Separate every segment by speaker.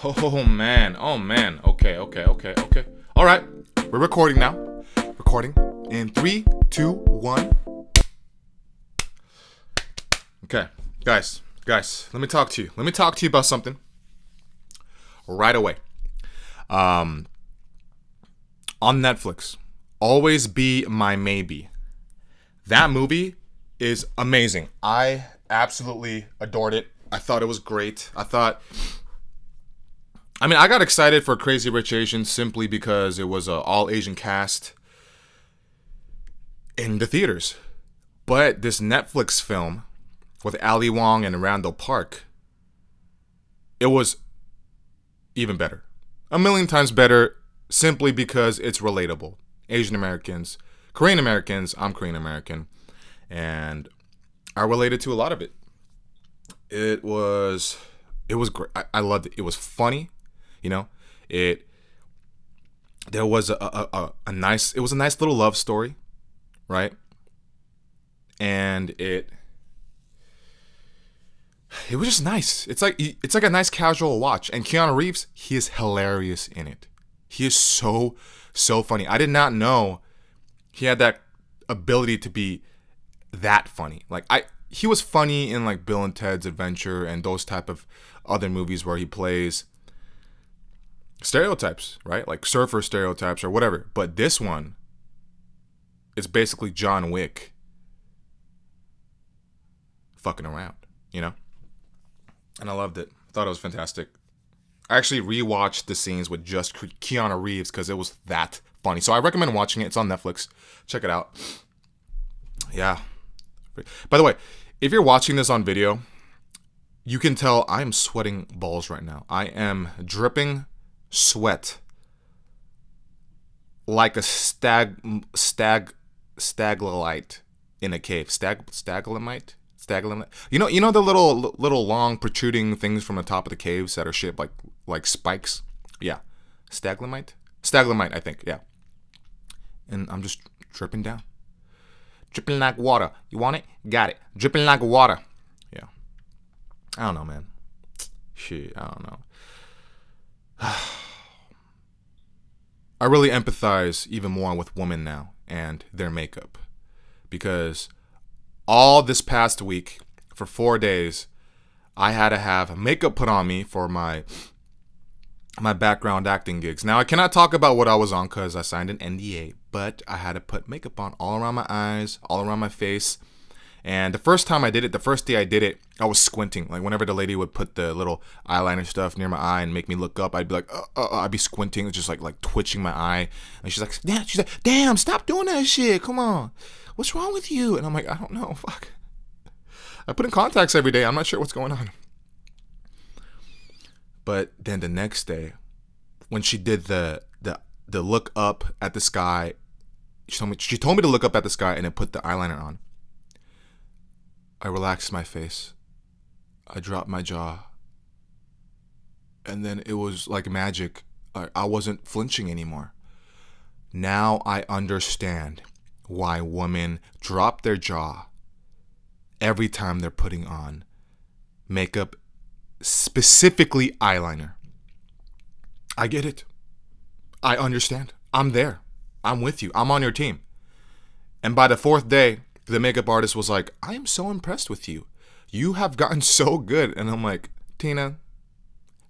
Speaker 1: Oh man. Oh man. Okay. All right. We're recording now. Recording in 3, 2, 1. Okay. Guys, let me talk to you. Let me talk to you about something right away. On Netflix, Always Be My Maybe. That movie is amazing. I absolutely adored it. I thought it was great. I got excited for Crazy Rich Asians simply because it was an all Asian cast in the theaters. But this Netflix film with Ali Wong and Randall Park, it was even better. A million times better simply because it's relatable. Asian Americans, Korean Americans, I'm Korean American, and I related to a lot of it. It was great. I loved it. It was funny, you know. There was a nice little love story, right? And it was just nice. It's like a nice casual watch. And Keanu Reeves, he is hilarious in it. He is so funny. I did not know he had that ability to be that funny. He was funny in like Bill and Ted's Adventure and those type of other movies where he plays stereotypes, right? Like surfer stereotypes or whatever. But this one is basically John Wick fucking around, you know? And I loved it. Thought it was fantastic. I actually rewatched the scenes with just Keanu Reeves because it was that funny. So I recommend watching it. It's on Netflix. Check it out. Yeah. By the way, if you're watching this on video, you can tell I am sweating balls right now. I am dripping sweat like a stalagmite in a cave. Stalagmite. You know the little long protruding things from the top of the caves that are shaped like spikes? Yeah. Stalagmite, I think. Yeah. And I'm just dripping down. Dripping like water. You want it? Got it. Dripping like water. Yeah. I don't know, man. Shit, I don't know. I really empathize even more with women now and their makeup. Because all this past week, for 4 days, I had to have makeup put on me for my background acting gigs. Now, I cannot talk about what I was on because I signed an NDA, but I had to put makeup on all around my eyes, all around my face. And the first day I did it, I was squinting. Like whenever the lady would put the little eyeliner stuff near my eye and make me look up, I'd be like, I'd be squinting, just like twitching my eye. And she's like, damn, stop doing that shit. Come on. What's wrong with you? And I'm like, I don't know. Fuck. I put in contacts every day. I'm not sure what's going on. But then the next day, when she did the look up at the sky, she told me to look up at the sky and then put the eyeliner on. I relaxed my face. I dropped my jaw. And then it was like magic. I wasn't flinching anymore. Now I understand why women drop their jaw every time they're putting on makeup, specifically eyeliner. I get it. I understand. I'm there. I'm with you. I'm on your team. And by the 4th day, the makeup artist was like, I am so impressed with you. You have gotten so good. And I'm like, Tina,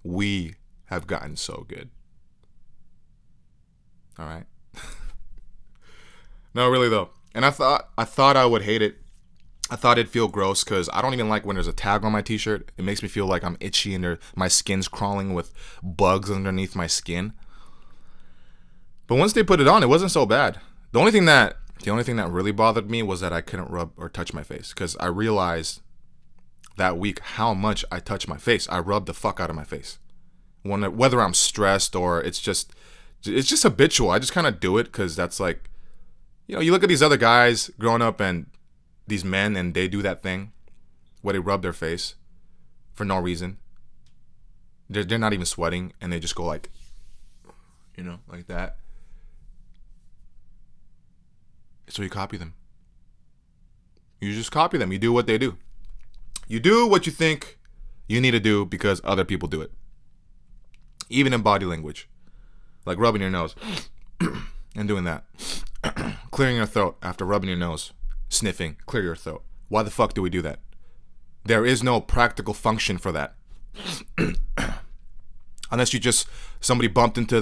Speaker 1: we have gotten so good. All right. No, really though. And I thought I would hate it. I thought it'd feel gross because I don't even like when there's a tag on my t-shirt. It makes me feel like I'm itchy and my skin's crawling with bugs underneath my skin. But once they put it on, it wasn't so bad. The only thing that really bothered me was that I couldn't rub or touch my face because I realized that week how much I touch my face. I rub the fuck out of my face. Whether I'm stressed or it's just habitual. I just kind of do it because that's like, you know, you look at these other guys growing up and these men and they do that thing where they rub their face for no reason. They're not even sweating and they just go like, you know, like that. So you copy them. You just copy them. You do what they do. You do what you think you need to do because other people do it. Even in body language. Like rubbing your nose and doing that. Clearing your throat after rubbing your nose. Sniffing. Clear your throat. Why the fuck do we do that? There is no practical function for that. Unless you just somebody bumped into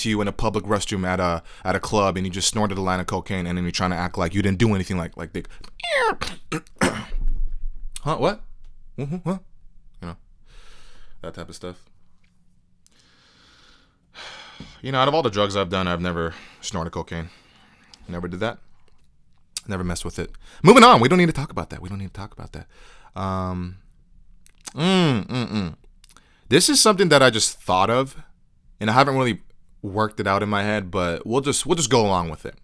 Speaker 1: you in a public restroom at a club and you just snorted a line of cocaine and then you're trying to act like you didn't do anything like they huh, what? What? You know, that type of stuff. You know, out of all the drugs I've done, I've never snorted cocaine. Never did that. Never messed with it. Moving on. We don't need to talk about that. This is something that I just thought of, and I haven't really worked it out in my head, but we'll just go along with it.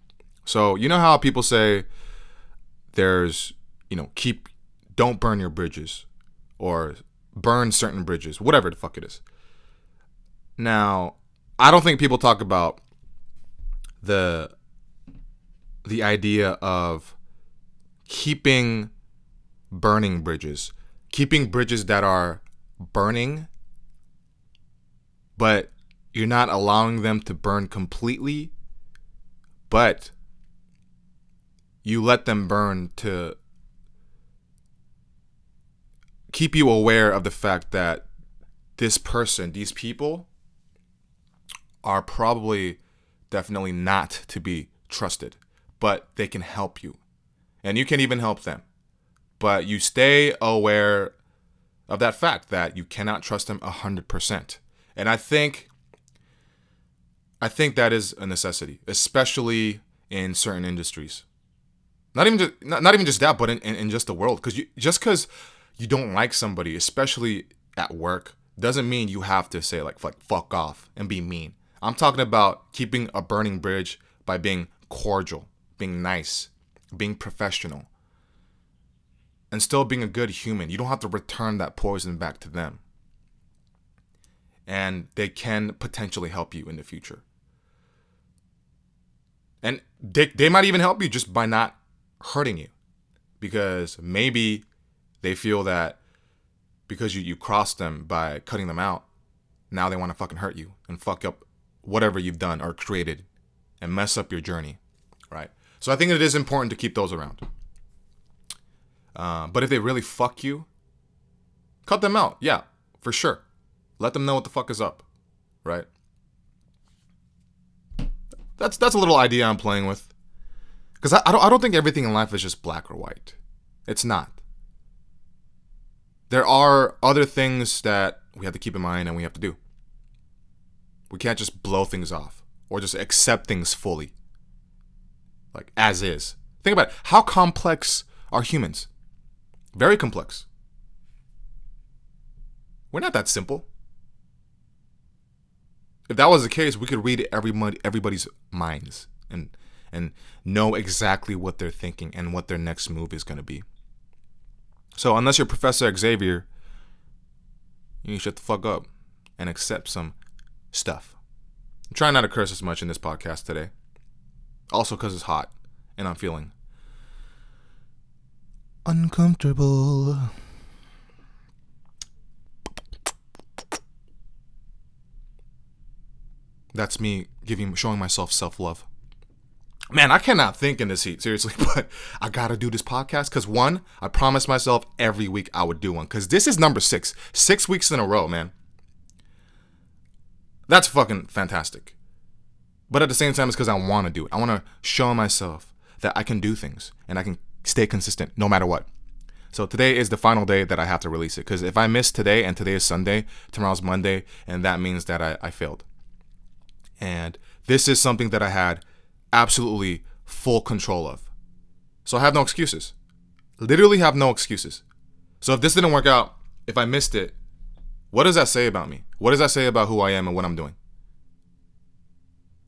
Speaker 1: So, you know how people say there's, don't burn your bridges or burn certain bridges, whatever the fuck it is. Now, I don't think people talk about the idea of keeping burning bridges, keeping bridges that are burning, but you're not allowing them to burn completely, but you let them burn to keep you aware of the fact that this person, these people, are probably definitely not to be trusted, but they can help you. And you can even help them. But you stay aware of that fact that you cannot trust them 100%. And I think that is a necessity, especially in certain industries. Not even just that, but in just the world. Because just because you don't like somebody, especially at work, doesn't mean you have to say like fuck off and be mean. I'm talking about keeping a burning bridge by being cordial, being nice, being professional, and still being a good human. You don't have to return that poison back to them. And they can potentially help you in the future. And they might even help you just by not hurting you. Because maybe they feel that because you crossed them by cutting them out, now they want to fucking hurt you and fuck up whatever you've done or created and mess up your journey, right? So I think it is important to keep those around. But if they really fuck you, cut them out. Yeah, for sure. Let them know what the fuck is up, right? That's a little idea I'm playing with. Because I don't think everything in life is just black or white. It's not. There are other things that we have to keep in mind and we have to do. We can't just blow things off or just accept things fully, like as is. Think about it. How complex are humans? Very complex. We're not that simple. If that was the case, we could read everybody's minds and know exactly what they're thinking and what their next move is going to be. So unless you're Professor Xavier, you need to shut the fuck up and accept some stuff. I'm trying not to curse as much in this podcast today. Also because it's hot and I'm feeling uncomfortable. That's me showing myself self-love. Man, I cannot think in this heat, seriously, but I gotta do this podcast because one, I promised myself every week I would do one because this is number 6. 6 weeks in a row, man. That's fucking fantastic. But at the same time, it's because I want to do it. I want to show myself that I can do things and I can stay consistent no matter what. So today is the final day that I have to release it because if I miss today and today is Sunday, tomorrow's Monday, and that means that I failed. And this is something that I had absolutely full control of. So I have no excuses. Literally have no excuses. So if this didn't work out, if I missed it, what does that say about me? What does that say about who I am and what I'm doing?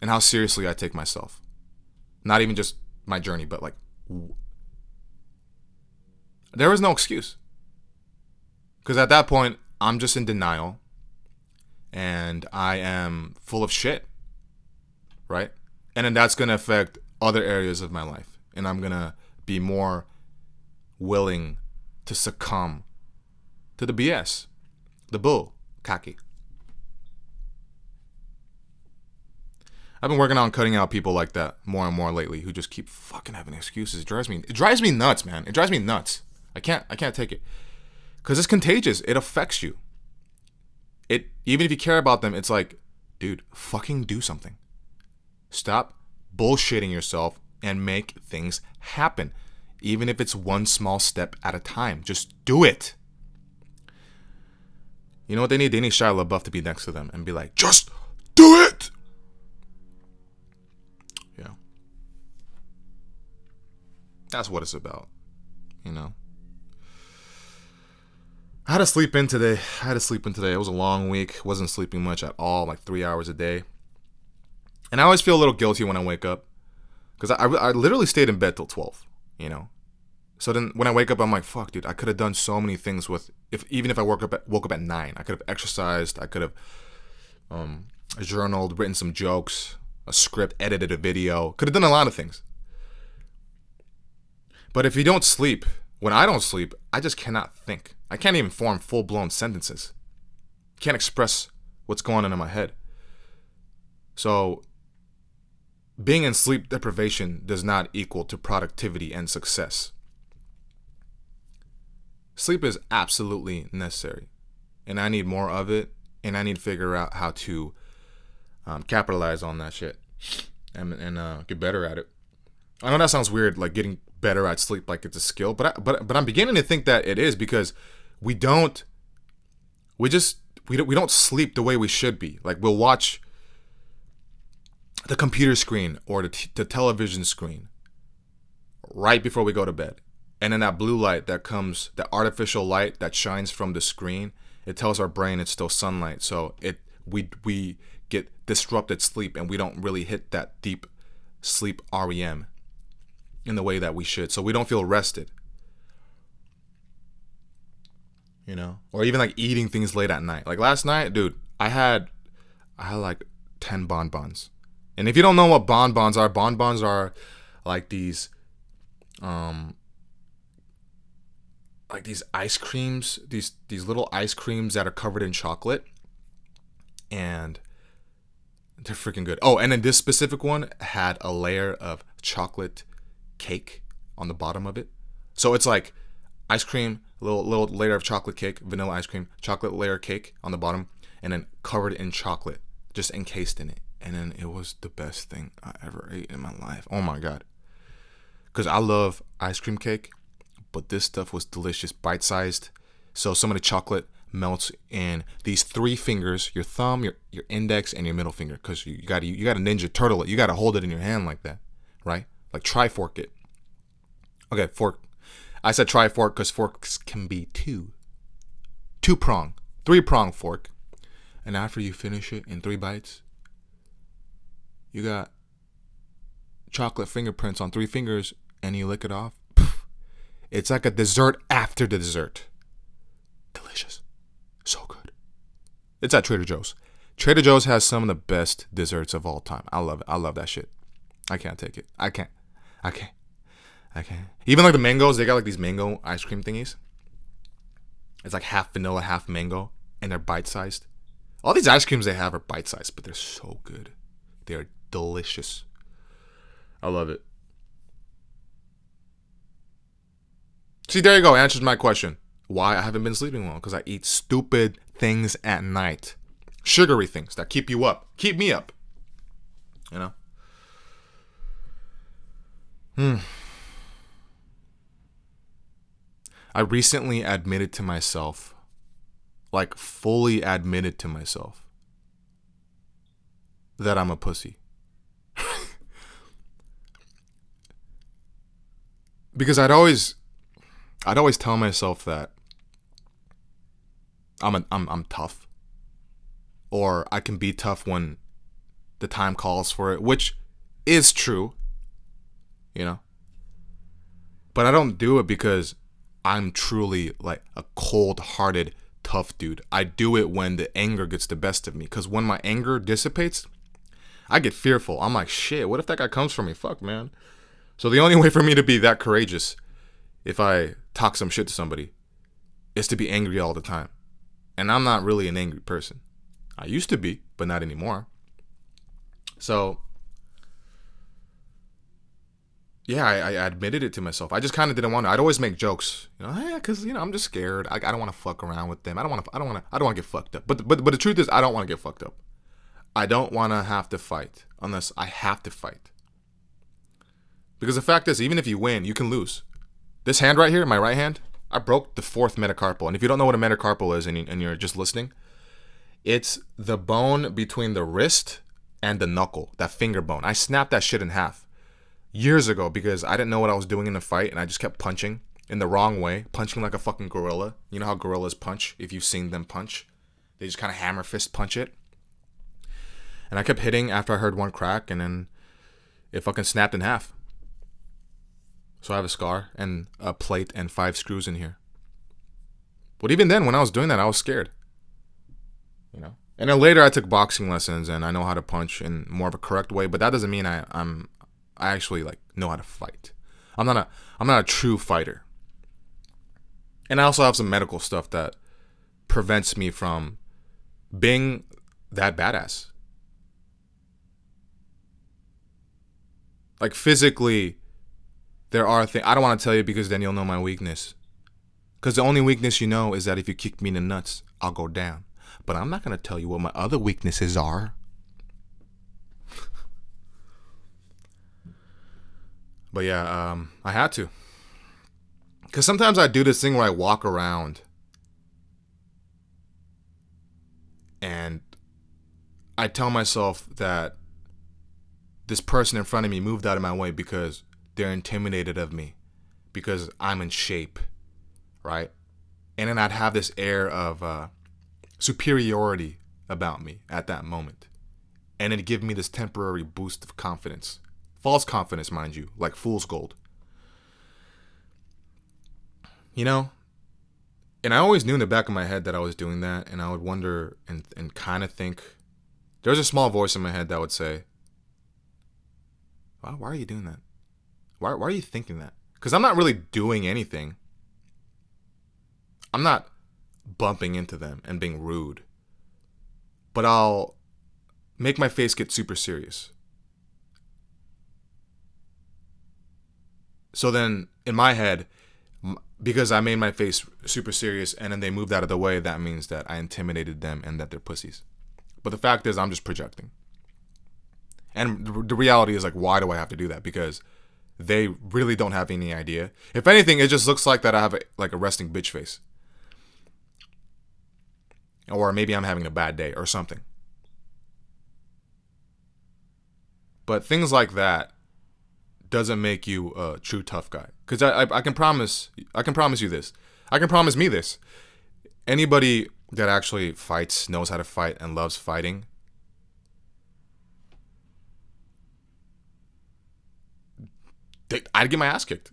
Speaker 1: And how seriously I take myself. Not even just my journey, but like, there is no excuse. Because at that point, I'm just in denial. And I am full of shit. Right? And then that's going to affect other areas of my life. And I'm going to be more willing to succumb to the BS. The bull. Kaki. I've been working on cutting out people like that more and more lately who just keep fucking having excuses. It drives me nuts, man. It drives me nuts. I can't take it. Cuz it's contagious. It affects you. Even if you care about them, it's like, dude, fucking do something. Stop bullshitting yourself and make things happen. Even if it's one small step at a time. Just do it. You know what they need? They need Shia LaBeouf to be next to them and be like, just do it! Yeah. That's what it's about. You know? I had to sleep in today. It was a long week. Wasn't sleeping much at all, like 3 hours a day. And I always feel a little guilty when I wake up. Because I literally stayed in bed till 12, you know? So then when I wake up, I'm like, fuck, dude, I could have done so many things even if I woke up at 9. I could have exercised. I could have journaled, written some jokes, a script, edited a video. Could have done a lot of things. But if you don't sleep, when I don't sleep, I just cannot think. I can't even form full-blown sentences. Can't express what's going on in my head. So being in sleep deprivation does not equal to productivity and success. Sleep is absolutely necessary, and I need more of it, and I need to figure out how to capitalize on that shit and get better at it. I know that sounds weird, like getting better at sleep, like it's a skill, but I'm beginning to think that it is, because we don't sleep the way we should be. Like, we'll watch the computer screen or the television screen right before we go to bed. And then that blue light that comes, that artificial light that shines from the screen, it tells our brain it's still sunlight. So we get disrupted sleep, and we don't really hit that deep sleep REM in the way that we should. So we don't feel rested. You know? Or even like eating things late at night. Like last night, dude, I had like 10 bonbons. And if you don't know what bonbons are like these ice creams, these little ice creams that are covered in chocolate, and they're freaking good. Oh, and then this specific one had a layer of chocolate cake on the bottom of it. So it's like ice cream, little layer of chocolate cake, vanilla ice cream, chocolate layer cake on the bottom, and then covered in chocolate, just encased in it. And then it was the best thing I ever ate in my life. Oh my God. Because I love ice cream cake, but this stuff was delicious, bite-sized. So some of the chocolate melts in these 3 fingers, your thumb, your index, and your middle finger. Because you got to Ninja Turtle it. You got to hold it in your hand like that, right? Like tri-fork it. Okay, fork. I said tri-fork because forks can be 2-prong, 3-prong fork. And after you finish it in 3 bites, you got chocolate fingerprints on 3 fingers, and you lick it off. It's like a dessert after the dessert. Delicious. So good. It's at Trader Joe's. Trader Joe's has some of the best desserts of all time. I love it. I love that shit. I can't take it. I can't. Even like the mangoes, they got like these mango ice cream thingies. It's like half vanilla, half mango, and they're bite-sized. All these ice creams they have are bite-sized, but they're so good. They're delicious. I love it. See, there you go. Answers my question. Why I haven't been sleeping well. Because I eat stupid things at night. Sugary things that keep you up. Keep me up. You know? I recently admitted to myself, like fully admitted to myself, that I'm a pussy. Because I'd always tell myself that I'm tough, or I can be tough when the time calls for it, which is true, you know. But I don't do it because I'm truly like a cold-hearted tough dude. I do it when the anger gets the best of me, because when my anger dissipates, I get fearful. I'm like, shit, what if that guy comes for me? Fuck, man. So the only way for me to be that courageous, if I talk some shit to somebody, is to be angry all the time. And I'm not really an angry person. I used to be, but not anymore. So yeah, I admitted it to myself. I just kind of didn't want to. I'd always make jokes, yeah, because I'm just scared. I don't want to fuck around with them. I don't want to get fucked up. But the truth is, I don't want to get fucked up. I don't want to have to fight unless I have to fight. Because the fact is, even if you win, you can lose. This hand right here, my right hand, I broke the fourth metacarpal. And if you don't know what a metacarpal is and you're just listening, it's the bone between the wrist and the knuckle, that finger bone. I snapped that shit in half years ago because I didn't know what I was doing in the fight, and I just kept punching in the wrong way, punching like a fucking gorilla. You know how gorillas punch? If you've seen them punch, they just kind of hammer fist punch it. And I kept hitting after I heard one crack, and then it fucking snapped in half. So I have a scar and a plate and 5 screws in here. But even then, when I was doing that, I was scared. And then later I took boxing lessons, and I know how to punch in more of a correct way. But that doesn't mean I actually like know how to fight. I'm not a true fighter. And I also have some medical stuff that prevents me from being that badass. Like physically, there are things I don't want to tell you because then you'll know my weakness. Because the only weakness you know is that if you kick me in the nuts, I'll go down. But I'm not going to tell you what my other weaknesses are. But yeah, I had to. Because sometimes I do this thing where I walk around and I tell myself that this person in front of me moved out of my way because they're intimidated of me, because I'm in shape, right? And then I'd have this air of superiority about me at that moment. And it'd give me this temporary boost of confidence. False confidence, mind you, like fool's gold. And I always knew in the back of my head that I was doing that, and I would wonder and kind of think, there was a small voice in my head that would say, why are you doing that? Why are you thinking that? Because I'm not really doing anything. I'm not bumping into them and being rude. But I'll make my face get super serious. So then, in my head, because I made my face super serious and then they moved out of the way, that means that I intimidated them and that they're pussies. But the fact is, I'm just projecting. And the reality is, like, why do I have to do that? Because they really don't have any idea. If anything, it just looks like that I have a resting bitch face. Or maybe I'm having a bad day or something. But things like that doesn't make you a true tough guy. Because I can promise you this. I can promise me this. Anybody that actually fights, knows how to fight, and loves fighting, I'd get my ass kicked.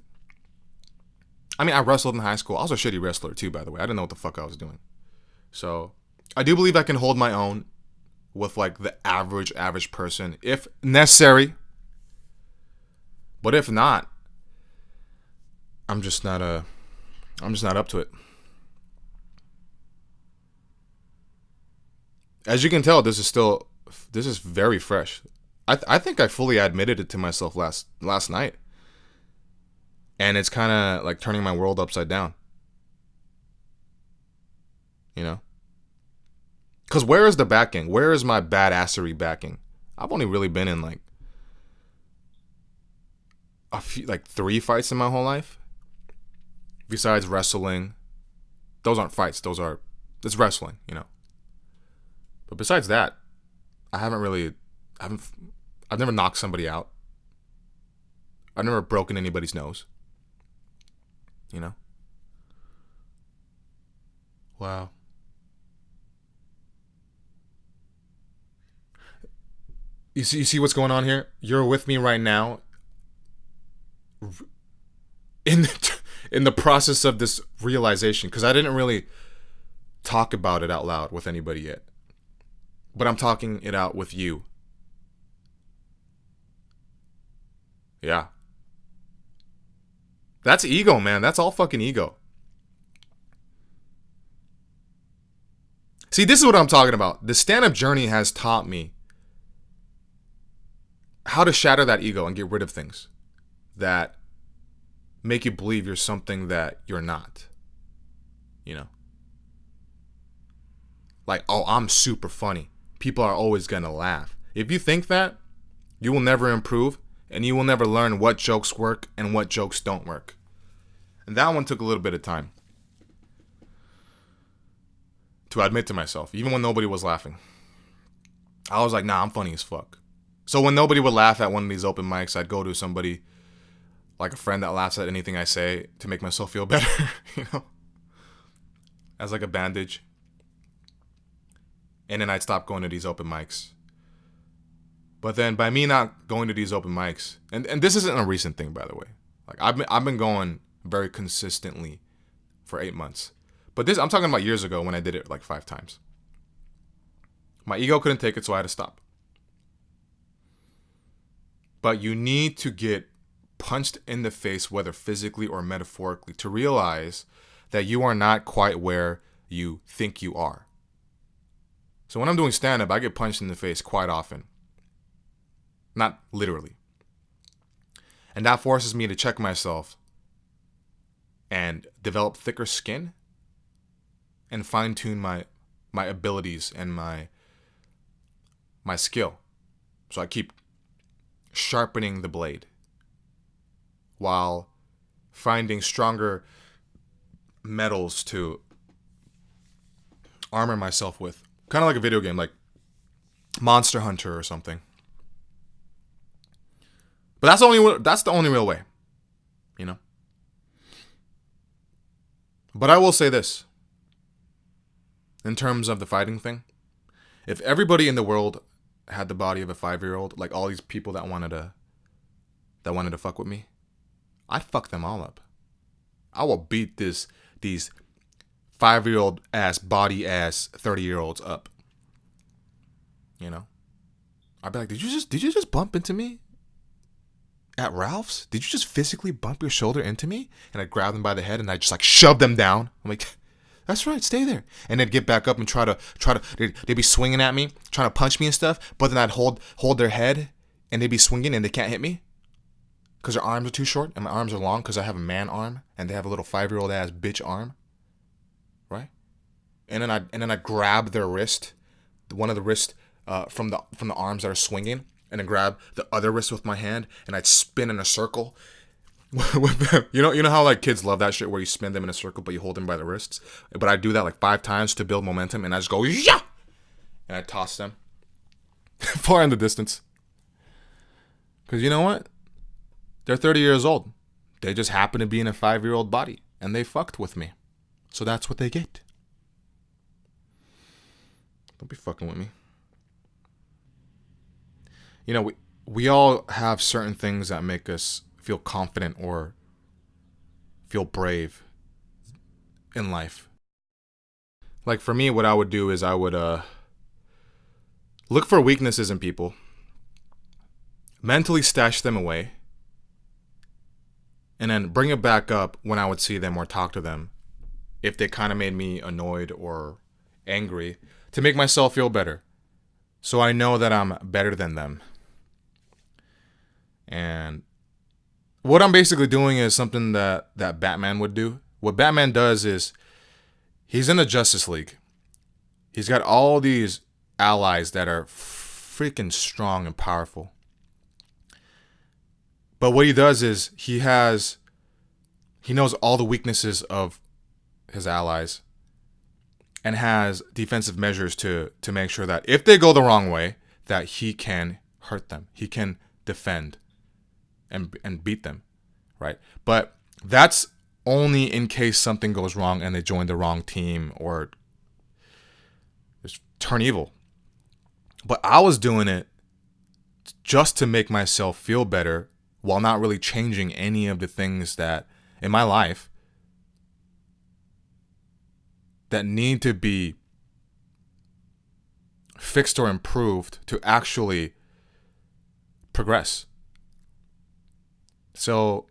Speaker 1: I mean, I wrestled in high school. I was a shitty wrestler too, by the way. I didn't know what the fuck I was doing. So, I do believe I can hold my own with like the average person if necessary. But if not, I'm just not up to it. As you can tell, this is very fresh. I think I fully admitted it to myself last night. And it's kind of like turning my world upside down. Because where is the backing? Where is my badassery backing? I've only really been in like a few, like 3 fights in my whole life. Besides wrestling. Those aren't fights. It's wrestling, But besides that, I've never knocked somebody out. I've never broken anybody's nose. Wow. You see what's going on here? You're with me right now in the process of this realization, because I didn't really talk about it out loud with anybody yet. But I'm talking it out with you. Yeah. That's ego, man. That's all fucking ego. See, this is what I'm talking about. The stand-up journey has taught me how to shatter that ego and get rid of things. that make you believe you're something that you're not. You know? Like, oh, I'm super funny. People are always going to laugh. If you think that, you will never improve and you will never learn what jokes work and what jokes don't work. And that one took a little bit of time to admit to myself, even when nobody was laughing. I was like, nah, I'm funny as fuck. So when nobody would laugh at one of these open mics, I'd go to somebody, like a friend that laughs at anything I say to make myself feel better, you know, as like a bandage. And then I'd stop going to these open mics. But then by me not going to these open mics, and this isn't a recent thing, by the way. Like I've been going very consistently for 8 months. But this, I'm talking about years ago when I did it like 5 times. My ego couldn't take it, so I had to stop. But you need to get punched in the face, whether physically or metaphorically, to realize that you are not quite where you think you are. So when I'm doing stand-up, I get punched in the face quite often. Not literally. And that forces me to check myself and develop thicker skin and fine-tune my abilities and my skill. So I keep sharpening the blade while finding stronger metals to armor myself with. Kind of like a video game, like Monster Hunter or something. But that's the only real way, you know. But I will say this, in terms of the fighting thing, if everybody in the world had the body of a 5-year-old, like all these people that wanted to fuck with me, I'd fuck them all up. I will beat these 5-year-old ass, body ass 30-year-olds up. You know? I'd be like, did you just bump into me at Ralph's? Did you just physically bump your shoulder into me? And I'd grab them by the head and I'd just like shove them down. I'm like, that's right, stay there. And they'd get back up and try to they'd be swinging at me, trying to punch me and stuff. But then I'd hold their head and they'd be swinging and they can't hit me because their arms are too short and my arms are long because I have a man arm and they have a little 5-year-old ass bitch arm. Right? And then I grab their wrist, one of the wrists from the arms that are swinging, and then grab the other wrist with my hand, and I'd spin in a circle with them. You know how like kids love that shit where you spin them in a circle, but you hold them by the wrists. But I do that like 5 times to build momentum, and I just go yeah, and I toss them far in the distance. Because you know what? They're 30 years old. They just happen to be in a 5-year-old body, and they fucked with me. So that's what they get. Don't be fucking with me. You know, we all have certain things that make us feel confident or feel brave in life. Like for me, what I would do is I would look for weaknesses in people, mentally stash them away, and then bring it back up when I would see them or talk to them if they kind of made me annoyed or angry, to make myself feel better. So I know that I'm better than them. And what I'm basically doing is something that Batman would do. What Batman does is he's in the Justice League. He's got all these allies that are freaking strong and powerful. But what he does is he knows all the weaknesses of his allies and has defensive measures to make sure that if they go the wrong way, that he can hurt them. He can defend and beat them, right? But that's only in case something goes wrong and they join the wrong team or just turn evil. But I was doing it just to make myself feel better while not really changing any of the things that in my life that need to be fixed or improved to actually progress. So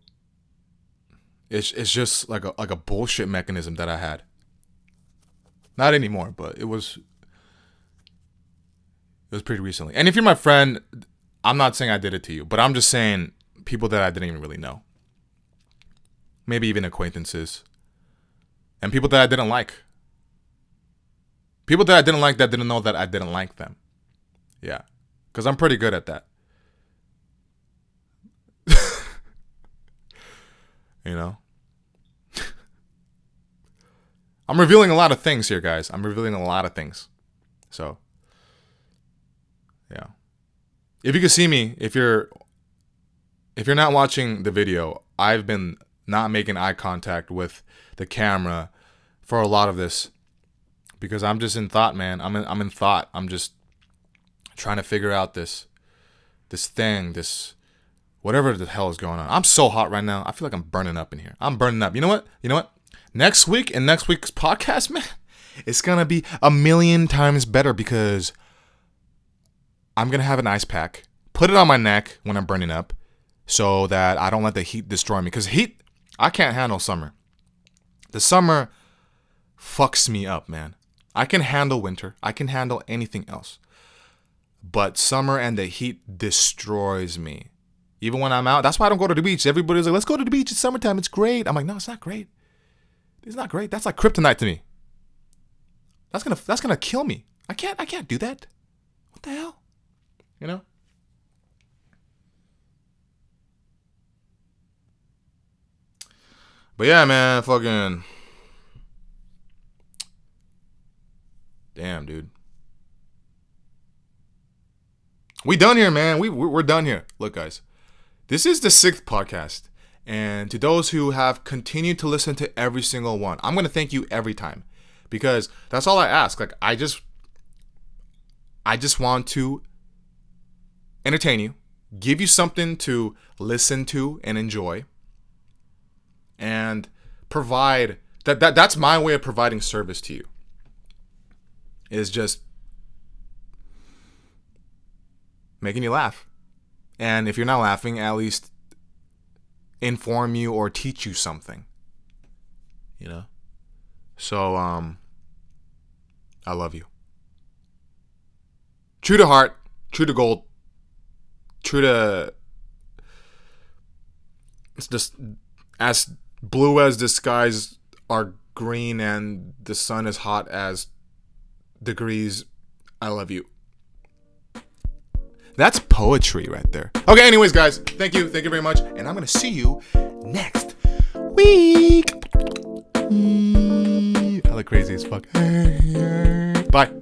Speaker 1: it's just like a bullshit mechanism that I had. Not anymore, but it was pretty recently. And if you're my friend, I'm not saying I did it to you, but I'm just saying people that I didn't even really know. Maybe even acquaintances. And people that I didn't like. People that I didn't like that didn't know that I didn't like them. Yeah. Because I'm pretty good at that. You know? I'm revealing a lot of things here, guys. I'm revealing a lot of things. So, yeah. If you can see me, if you're not watching the video, I've been not making eye contact with the camera for a lot of this because I'm just in thought, man. I'm in thought. I'm just trying to figure out this thing, this whatever the hell is going on. I'm so hot right now. I feel like I'm burning up in here. I'm burning up. You know what? Next week's podcast, man, it's gonna be a million times better because I'm gonna have an ice pack, put it on my neck when I'm burning up, so that I don't let the heat destroy me. Because heat, I can't handle summer. The summer fucks me up, man. I can handle winter. I can handle anything else. But summer and the heat destroys me. Even when I'm out, that's why I don't go to the beach. Everybody's like, let's go to the beach. It's summertime. It's great. I'm like, no, it's not great. It's not great. That's like kryptonite to me. That's gonna kill me. I can't do that. What the hell? You know? But yeah, man, fucking damn, dude. We done here, man. We're done here. Look, guys. This is the 6th podcast. And to those who have continued to listen to every single one, I'm going to thank you every time. Because that's all I ask. Like, I just want to entertain you, give you something to listen to and enjoy, and provide that's my way of providing service to you. Is just making you laugh. And if you're not laughing, at least inform you or teach you something. You know? So, I love you. True to heart, true to gold, true to... It's just as blue as the skies are green and the sun is hot as degrees. I love you. That's poetry right there. Okay, anyways, guys, thank you very much, and I'm gonna see you next week. I look crazy as fuck. Bye.